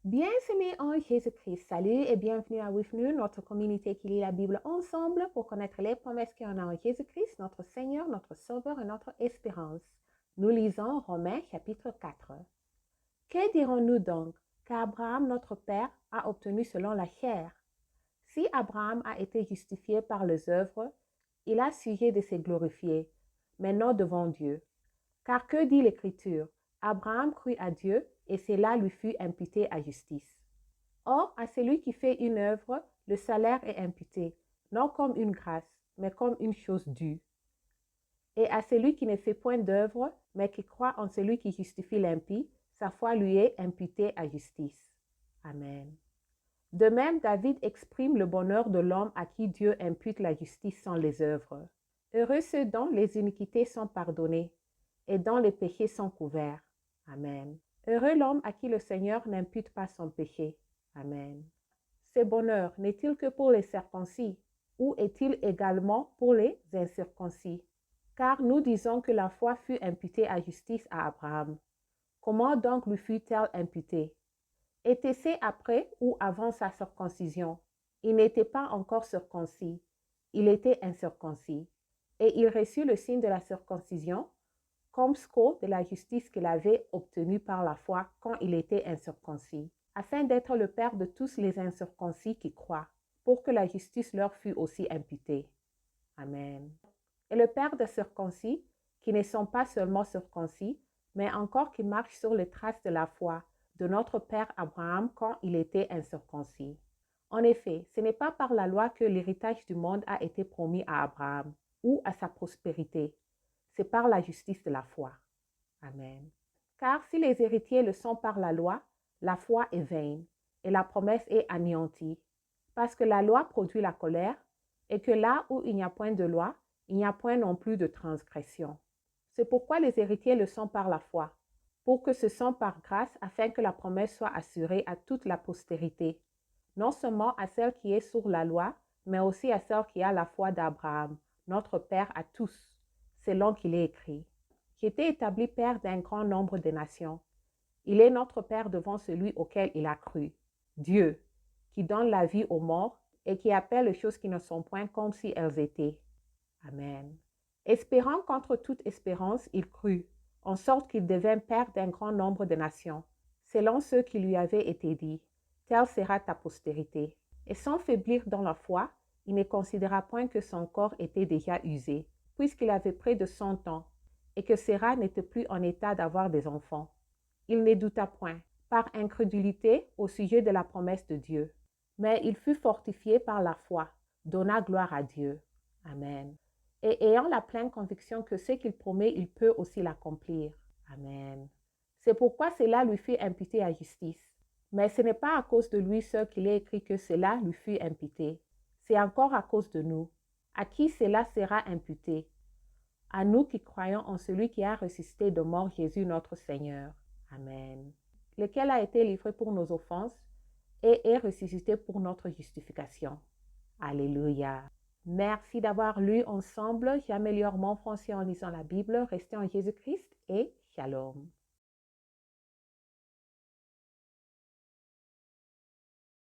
Bien-aimés en Jésus-Christ, salut et bienvenue à WIFNU, notre communauté qui lit la Bible ensemble pour connaître les promesses qu'il y en a en Jésus-Christ, notre Seigneur, notre Sauveur et notre espérance. Nous lisons Romains chapitre 4. Que dirons-nous donc? Qu'Abraham, notre Père, a obtenu selon la chair. Si Abraham a été justifié par les œuvres, il a sujet de se glorifier, mais non devant Dieu. Car que dit l'Écriture? Abraham crut à Dieu et cela lui fut imputé à justice. Or, à celui qui fait une œuvre, le salaire est imputé, non comme une grâce, mais comme une chose due. Et à celui qui ne fait point d'œuvre, mais qui croit en celui qui justifie l'impie, sa foi lui est imputée à justice. Amen. De même, David exprime le bonheur de l'homme à qui Dieu impute la justice sans les œuvres. Heureux ceux dont les iniquités sont pardonnées et dont les péchés sont couverts. Amen. Heureux l'homme à qui le Seigneur n'impute pas son péché. Amen. Ce bonheur n'est-il que pour les circoncis ou est-il également pour les incirconcis? Car nous disons que la foi fut imputée à justice à Abraham. Comment donc lui fut-elle imputée? Était-ce après ou avant sa circoncision? Il n'était pas encore circoncis, il était incirconcis. Et il reçut le signe de la circoncision comme sceau de la justice qu'il avait obtenue par la foi quand il était incirconcis, afin d'être le Père de tous les incirconcis qui croient, pour que la justice leur fût aussi imputée. Amen. Et le Père des circoncis, qui ne sont pas seulement circoncis, mais encore qui marchent sur les traces de la foi de notre Père Abraham quand il était incirconcis. En effet, ce n'est pas par la loi que l'héritage du monde a été promis à Abraham ou à sa prospérité. C'est par la justice de la foi. Amen. Car si les héritiers le sont par la loi est vaine et la promesse est anéantie, parce que la loi produit la colère et que là où il n'y a point de loi, il n'y a point non plus de transgression. C'est pourquoi les héritiers le sont par la foi, pour que ce sont par grâce afin que la promesse soit assurée à toute la postérité, non seulement à celle qui est sur la loi, mais aussi à celle qui a la foi d'Abraham, notre Père à tous, selon qu'il est écrit. Qui était établi Père d'un grand nombre de nations. Il est notre Père devant celui auquel il a cru, Dieu, qui donne la vie aux morts et qui appelle les choses qui ne sont point comme si elles étaient. Amen. Espérant contre toute espérance, il crut, en sorte qu'il devint Père d'un grand nombre de nations, selon ce qui lui avait été dit, telle sera ta postérité. Et sans faiblir dans la foi, il ne considéra point que son corps était déjà usé, puisqu'il avait près de 100 ans, et que Sarah n'était plus en état d'avoir des enfants. Il ne douta point, par incrédulité au sujet de la promesse de Dieu. Mais il fut fortifié par la foi, donna gloire à Dieu. Amen. Et ayant la pleine conviction que ce qu'il promet, il peut aussi l'accomplir. Amen. C'est pourquoi cela lui fut imputé à justice. Mais ce n'est pas à cause de lui seul qu'il est écrit que cela lui fut imputé. C'est encore à cause de nous, à qui cela sera imputé. À nous qui croyons en celui qui a ressuscité de mort Jésus notre Seigneur. Amen. Lequel a été livré pour nos offenses et est ressuscité pour notre justification. Alléluia. Merci d'avoir lu ensemble. J'améliore mon français en lisant la Bible. Restez en Jésus-Christ et shalom.